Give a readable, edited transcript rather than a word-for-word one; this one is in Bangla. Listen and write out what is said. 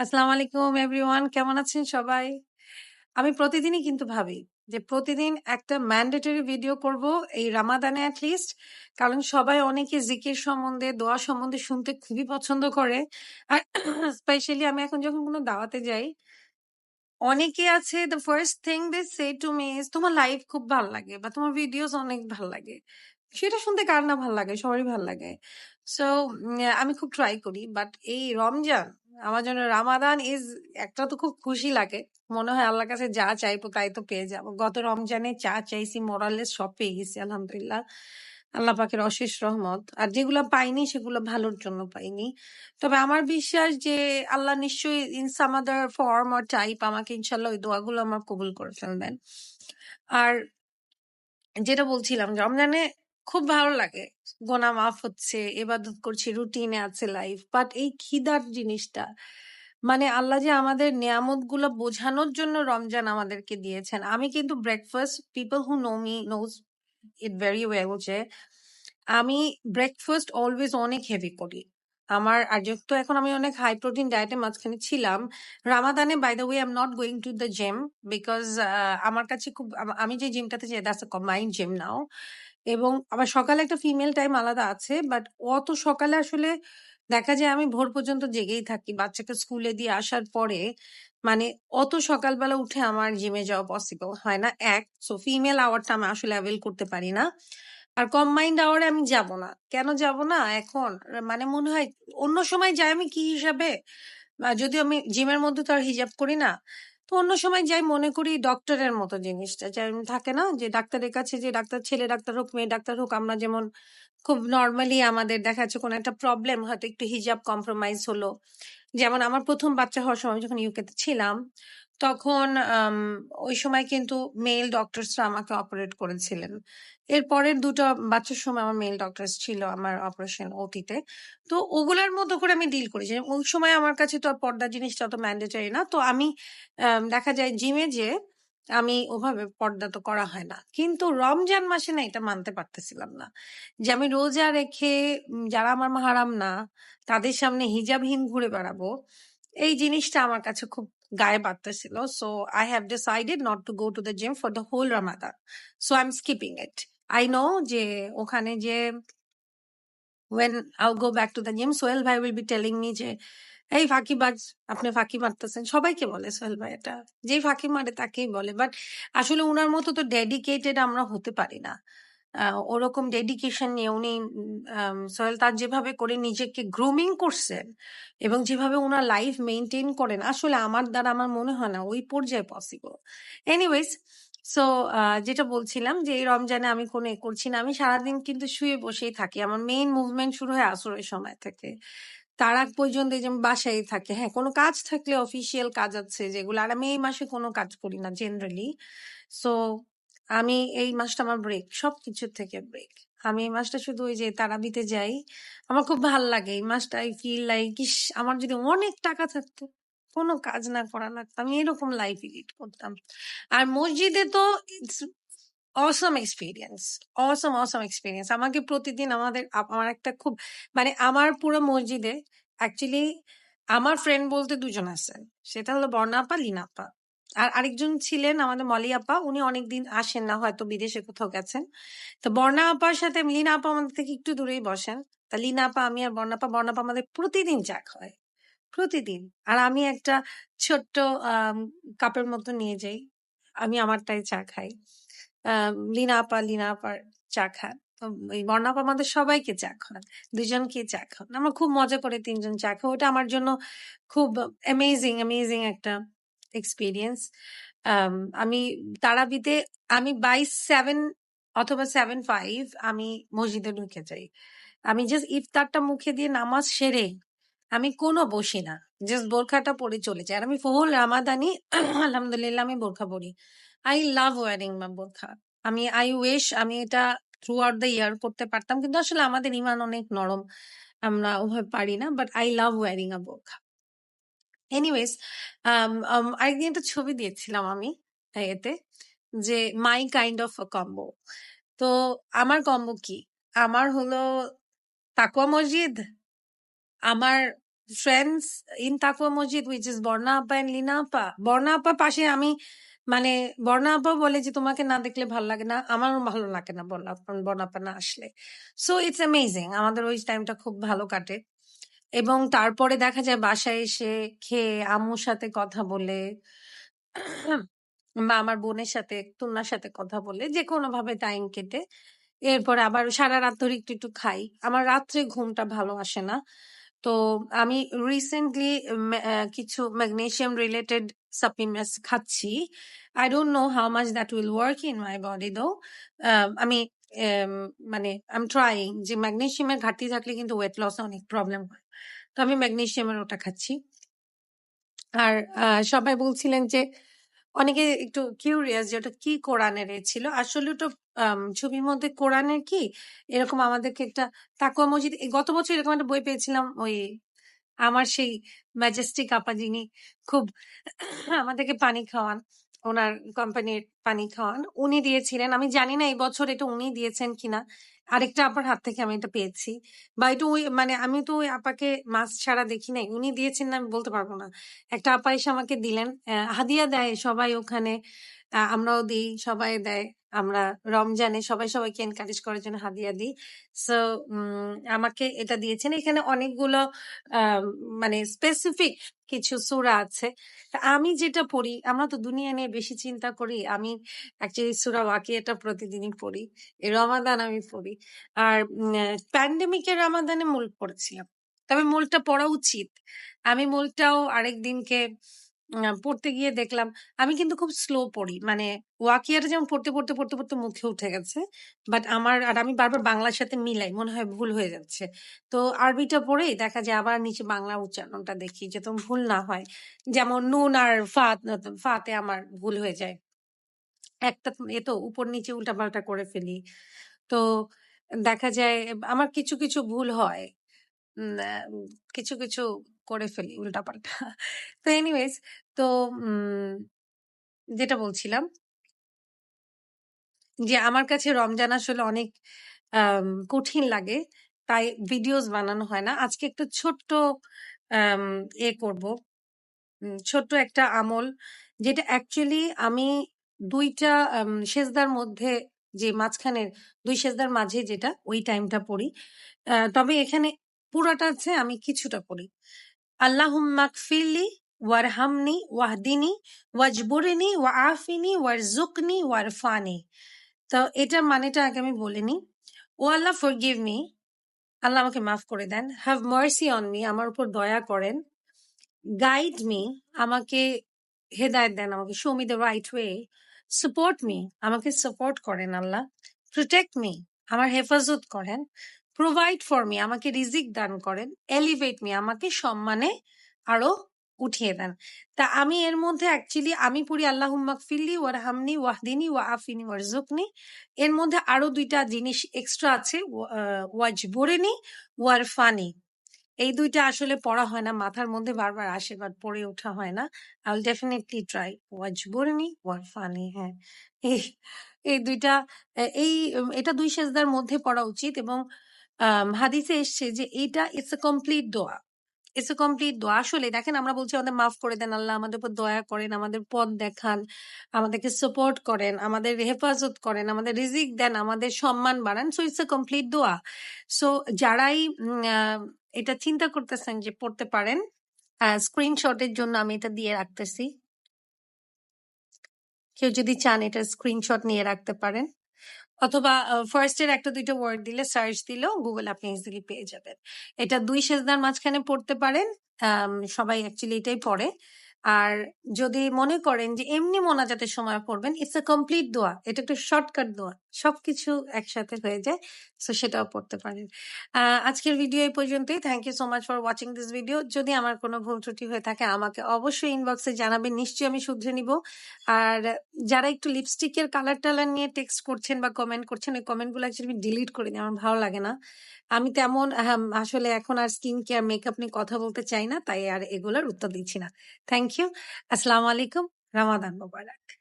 আসসালামু আলাইকুম এভরিওয়ান, কেমন আছেন সবাই? আমি প্রতিদিনই কিন্তু ভাবি যে প্রতিদিন একটা ম্যান্ডেটরি ভিডিও করব এই রামাদানে অ্যাট লিস্ট। কারণ সবাই অনেকে জিকির সম্বন্ধে, দোয়া সম্বন্ধে শুনতে খুবই পছন্দ করে। আর স্পেশালি আমি এখন যখন কোনো দাওয়াতে যাই, অনেকে আছে the first thing they say to me is তোমার লাইভ খুব ভাল লাগে বা তোমার ভিডিওস অনেক ভাল লাগে। সেটা শুনতে কার না ভাল লাগে, সবারই ভাল লাগে। সো আমি খুব ট্রাই করি, বাট এই রমজান আমার জন্য রামাদান ইজ একটা তো খুব খুশি লাগে। মনে হয় আল্লাহর কাছে যা চাইবো তাই তো পেয়ে যাবো। গত রমজানে যা চাইছি মোরালেস সব পেয়ে গেছি আলহামদুলিল্লাহ। আল্লাহ পাকের অশেষ রহমত। আর যেগুলো পাইনি সেগুলো ভালোর জন্য পাইনি। তবে আমার বিশ্বাস যে আল্লাহ নিশ্চয়ই in some other form or type আমাকে ইনশাল্লাহ ওই দোয়াগুলো আমার কবুল করে ফেলবেন। আর যেটা বলছিলাম, রমজানে খুব ভালো লাগে, গোনা মাফ হচ্ছে, এবাদত করছি, রুটিনে আছে লাইফ। বাট এই খিদার জিনিসটা, মানে আল্লাহ যে আমাদের নিয়ামত গুলো বোঝানোর জন্য রমজান আমাদেরকে দিয়েছেন। আমি কিন্তু breakfast, people who know me knows it very well, যে আমি ব্রেকফাস্ট অলওয়েজ অনেক হেভি করি। আমার আর যেহেতু এখন আমি অনেক হাই প্রোটিন ডায়েটে মাঝখানে ছিলাম, রামাদানে by the way I am not going to the gym because আমার কাছে খুব আমি যে জিমটাতে যাই that's a combined gym now. এবং আবার সকালে একটা ফিমেল টাইম আলাদা আছে, বাট অত সকালে আসলে দেখা যায় আমি ভোর পর্যন্ত জেগেই থাকি বাচ্চাকে স্কুলে দিয়ে আসার পরে। মানে অত সকালবেলা উঠে আমার জিমে যাওয়া পসিবল হয় না। সো ফিমেল আওয়ারটা আমি আসলে অ্যাভেল করতে পারি না। আর কম্বাইন্ড আওয়ারে আমি যাব না। কেন যাব না এখন? মানে মনে হয় অন্য সময় যাই আমি কি হিসাবে? যদিও আমি জিমের মধ্যে তো আর হিজাব করি না। তো অন্য সময় যাই মনে করি ডক্টরের মতো জিনিসটা। যেমন থাকে না যে ডাক্তারের কাছে, যে ডাক্তার ছেলে ডাক্তার হোক মেয়ে ডাক্তার হোক, আমরা যেমন খুব নরমালি আমাদের দেখা যাচ্ছে কোনো একটা প্রবলেম হয়তো একটু হিজাব কম্প্রোমাইজ হলো। যেমন আমার ১ম বাচ্চা হওয়ার সময় যখন ইউকেতে ছিলাম, তখন ওই সময় কিন্তু মেল ডক্টরসরা আমাকে অপারেট করেছিলেন। এর পরের ২ টা বাচ্চার সময় আমার মেল ডক্টরস ছিল আমার অপারেশন ওটিতে। তো ওগুলার মতো করে আমি ডিল করেছি। ওই সময় আমার কাছে তো আর পর্দা জিনিসটা অত ম্যান্ডেটরি না। তো আমি দেখা যায় জিমে যেয়ে আমি ওভাবে পর্দা তো করা হয় না। কিন্তু রমজান মাসে না এটা মানতে পারতেছিলাম না। যে আমি রোজা রেখে যারা আমার মাহরাম না তাদের সামনে হিজাবহীন ঘুরে বেড়াবো। এই জিনিসটা আমার কাছে খুব গায়ে বাড়তেছিল। So I have decided not to go to the gym for the whole Ramadan. So I'm skipping it. I know যে ওখানে যে when I'll go back to the gym, Sohel ভাই will be telling me যে এই ফাঁকিবাজ, আপনি ফাঁকি মারতেছেন। সবাইকে বলে সোহেল ভাই এটা। যেই ফাঁকি মারে তাকেই বলে। বাট আসলে উনার মতো তো ডেডিকেটেড আমরা হতে পারি না। ওরকম ডেডিকেশন নিয়ে উনি সোহেল তার যেভাবে করে নিজেকে গ্রুমিং করছেন এবং যেভাবে উনার লাইফ মেনটেন করেন, আসলে আমার দ্বারা আমার মনে হয় না ওই পর্যায়ে পসিবল। এনিওয়েজ, সো যেটা বলছিলাম যে এই রমজানে আমি কোনো করছি না। আমি সারাদিন কিন্তু শুয়ে বসেই থাকি। আমার মেইন মুভমেন্ট শুরু হয় আসরের সময় থেকে। তার আগ পর্যন্ত এই যে আমি বাসায় থাকি। হ্যাঁ, কোনো কাজ থাকলে অফিসিয়াল কাজ আছে যেগুলো। আর আমি এই মাসে কোনো কাজ করি না জেনারেলি। সো আমি এই মাসটা আমার ব্রেক, সবকিছুর থেকে ব্রেক। আমি এই মাসটা শুধু ওই যে তারাবিতে যাই। আমার খুব ভাল লাগে এই মাসটা। আই ফিল লাইক ইস, আমার যদি অনেক টাকা থাকতো, কোনো কাজ না করা লাগতো, আমি এরকম লাইফ লিড করতাম। আর মসজিদে তো it's Assam experience, Assam experience. আমাকে প্রতিদিন আমার একটা খুব, মানে আমার পুরো মসজিদে অ্যাকচুয়ালি আমার ফ্রেন্ড বলতে ২ জন আছেন। সেটা হলো বর্ণা আপা, লীনা আপা। আর আরেকজন ছিলেন আমাদের মলি আপা। উনি অনেকদিন আসেন না, হয়তো বিদেশে কোথাও গেছেন। তো বর্ণা আপার সাথে লীনা আপা আমাদের থেকে একটু দূরেই বসেন। তা লীনা আপা, আমি আর বর্ণা আপা আমাদের প্রতিদিন চা খাওয়ায়, প্রতিদিন। আর আমি একটা ছোট্ট কাপের মতো নিয়ে যাই, আমি আমারটাই চা খাই। লীনা আপার চা খান। তো এই বর্ণা আপা আমাদের সবাইকে চা খান, ২ জনকে চা খান। আমরা খুব মজা করে ৩ জন চা খাই। ওটা আমার জন্য খুব অ্যামেজিং একটা এক্সপেরিয়েন্স। আমি তারাবিতে আমি বাই 7 অথবা 7:05 আমি মসজিদে ঢুকে যাই। আমি জাস্ট ইফতারটা মুখে দিয়ে নামাজ সেরে আমি কোনো বসি না। জাস্ট বোরখাটা পরে চলে যাই। আর আমি ফুল রামাদানি আলহামদুলিল্লাহ আমি বোরখা পরি। আই লাভ ওয়ারিং মা বোরখা। আই উইশ আমি এটা থ্রু আউট দ্য ইয়ার করতে পারতাম। কিন্তু আসলে আমাদের ইমান অনেক নরম। আমরা ওভাবে পারি না। বাট আই লাভ ওয়ারিং আ বোরখা। এনিওয়েজ, আরেকদিন একটা ছবি দিয়েছিলাম আমি এতে, যে মাই কাইন্ড অফ আ কম্বো। তো আমার কম্বো কি? আমার হলো তাকওয়া মসজিদ, আমার friends in Taqwa Masjid, which is Borna Appa and Lina Appa. Borna Appa পাশে আমি মানে বর্ণা আপা বলে যে তোমাকে না দেখলে ভালো লাগে না, আমারও ভালো লাগে না বর্ণা আপা না আসলে। সো ইটস অ্যামেজিং, আমাদের ওই টাইমটা খুব ভালো কাটে। এবং তারপরে দেখা যায় বাসায় এসে খেয়ে আম্মুর সাথে কথা বলে বা আমার বোনের সাথে তুন্নার সাথে কথা বলে যে কোনো ভাবে টাইম কেটে এরপরে আবার সারা রাত ধরে একটু একটু খাই। আমার রাত্রে ঘুমটা ভালো আসে না, তো আমি রিসেন্টলি কিছু ম্যাগনেসিয়াম রিলেটেড সাপ্লিমেন্টস খাচ্ছি। I don't know how much that will work in my body দো। আমি মানে আই এম ট্রাইং যে ম্যাগনেসিয়ামের ঘাটতি থাকলে কিন্তু ওয়েট লস অনেক প্রবলেম হয়, তো আমি ম্যাগনেসিয়ামের ওটা খাচ্ছি। আর সবাই বলছিলেন যে অনেকে একটু কিউরিয়াস যে ওটা কি কোরআনের ছিল। আসলে ওটা ছবির মধ্যে কোরআনের কি এরকম আমাদেরকে একটা তাকওয়া মসজিদ, গত বছর এরকম একটা বই পেয়েছিলাম, ওই আমার সেই ম্যাজেস্টিক আপা যিনি খুব আমাদেরকে পানি খাওয়ান, ওনার কোম্পানির পানি খাওয়ান, উনি দিয়েছিলেন। আমি জানি না এই বছর এটা উনি দিয়েছেন কিনা, আরেকটা আপার হাত থেকে আমি এটা পেয়েছি, বা এটা ওই মানে আমি তো ওই আপাকে মাস ছাড়া দেখি নাই, উনি দিয়েছেন না আমি বলতে পারবো না। একটা আপা এসে আমাকে দিলেন, হাদিয়া দেয় সবাই ওখানে, আমরাও দিই, সবাই দেয়। আমরা রমজানে সবাই সবাইকে এনকারেজ করার জন্য হাদিয়া দিই। সো আমাকে এটা দিয়েছেন। এখানে অনেকগুলো মানে স্পেসিফিক কিছু সূরা আছে। তা আমি যেটা পড়ি, আমরা তো দুনিয়া নিয়ে বেশি চিন্তা করি, আমি অ্যাকচুয়ালি সূরা ওয়াকিয়াটা প্রতিদিনই পড়ি। এই রমাদান আমি পড়ি। আর প্যান্ডেমিকের রমাদানে মূল পড়েছিলাম, তবে মূলটা পড়া উচিত। আমি মূলটাও আরেকদিনকে পড়তে গিয়ে দেখলাম আমি কিন্তু খুব স্লো পড়ি, মানে ওয়াকিয়াটা যেমন পড়তে পড়তে পড়তে পড়তে মুখে উঠে গেছে, বাট আমি বারবার বাংলার সাথে মিলাই, মনে হয় ভুল হয়ে যাচ্ছে। তো আরবিটা পড়েই দেখা যায় আবার নিচে বাংলা উচ্চারণটা দেখি যাতে ভুল না হয়। যেমন নুন আর ফাতে আমার ভুল হয়ে যায়, একটা এ তো উপর নিচে উল্টাপাল্টা করে ফেলি। তো দেখা যায় আমার কিছু কিছু ভুল হয়, কিছু কিছু করে ফেলি উল্টাপাল্টা। তো এনিওয়েজ, তো যেটা বলছিলাম যে আমার কাছে রমজান আসলে অনেক কঠিন লাগে, তাই ভিডিওস বানানো হয় না। আজকে একটা ছোট্ট করব, ছোট্ট একটা আমল, যেটা অ্যাকচুয়ালি আমি দুইটা সেজদার মধ্যে, যে মাঝখানের দুই সেজদার মাঝে যেটা ওই টাইমটা পড়ি। তবে এখানে পুরাটা আছে, আমি কিছুটা পড়ি। আল্লাহুম্মা গফিরলি ওয়ারহামনি ওয়াহদিনি ওয়াজবুরনি ওয়াআফিনি ওয়ারজুকনি ওয়ারফানি। তো এটার মানেটা আগে আমি বলে নিই। ও আল্লাহ, ফরগিভ মি, আল্লাহ আমাকে মাফ করে দেন। হ্যাভ মার্সি অন মি, আমার উপর দয়া করেন। গাইড মি, আমাকে হেদায়েত দেন, আমাকে show me the right way. Support me, আমাকে সাপোর্ট করেন আল্লাহ। প্রোটেক্ট মি, আমার হেফাজত করেন। প্রোভাইড ফর মি, আমাকে রিজিক দান করেন। এলিভেট মি, আমাকে সম্মানে আরো উঠিয়ে দেন। তা আমি এর মধ্যে অ্যাকচুয়ালি আমি পড়ি আল্লাহুম্মা গফিরলি ওয়ারহামনি ওয়াহদিনি ওয়াআফিনি ওয়ারজুকনি। এর মধ্যে আরো দুইটা জিনিস এক্সট্রা আছে, ওয়াজবুরনি ওয়ারফানি। এই দুইটা আসলে পড়া হয় না, মাথার মধ্যে বারবার আসে, বাট পড়ে ওঠা হয় না। I will definitely try. ওয়াজবুরনি ওয়ারফানি, হ্যাঁ, এই এই দুইটা এটা দুই সেজদার মধ্যে পড়া উচিত। এবং হাদিসে এসছে যে এটা ইটস এ কমপ্লিট দোয়া, ইটস এ কমপ্লিট দোয়া। আসলে দেখেন, আমরা বলছি আমাদের মাফ করে দেন আল্লাহ, আমাদের উপর দয়া করেন, আমাদের পথ দেখান, আমাদেরকে সাপোর্ট করেন, আমাদের হেফাজত করেন, আমাদের রিজিক দেন, আমাদের সম্মান বাড়ান। সো ইটস এ কমপ্লিট দোয়া। সো যারাই এটা চিন্তা করতেছেন যে পড়তে পারেন, স্ক্রিনশটের জন্য আমি এটা দিয়ে রাখতেছি, কেউ যদি চান এটা স্ক্রিনশট নিয়ে রাখতে পারেন, অথবা ফার্স্টের একটা দুইটা ওয়ার্ড দিলে, সার্চ দিলেও গুগল আপনি ইজিলি পেয়ে যাবেন। এটা দুই সেজদার মাঝখানে পড়তে পারেন, সবাই অ্যাকচুয়ালি এটাই পড়ে। আর যদি মনে করেন যে এমনি মোনাজাতের সময় পড়বেন, ইটস এ কমপ্লিট দোয়া, এটা একটা শর্টকাট দোয়া, সবকিছু একসাথে হয়ে যায়। সো সেটাও পড়তে পারেন। আজকের ভিডিও এই পর্যন্তই। Thank you so much for watching this video. যদি আমার কোনো ভুল ত্রুটি হয়ে থাকে আমাকে অবশ্যই ইনবক্সে জানাবেন, নিশ্চয়ই আমি শুধরে নিব। আর যারা একটু লিপস্টিকের কালার টালার নিয়ে টেক্সট করছেন বা কমেন্ট করছেন, ওই কমেন্ট গুলো অ্যাকচুয়ালি ডিলিট করে দিই, আমার ভালো লাগে না। আমি তেমন আসলে এখন আর স্কিন কেয়ার মেকআপ নিয়ে কথা বলতে চাই না, তাই আর এগুলোর উত্তর দিচ্ছি না। Thank you. আসসালামু আলাইকুম। রমাদান মোবারক।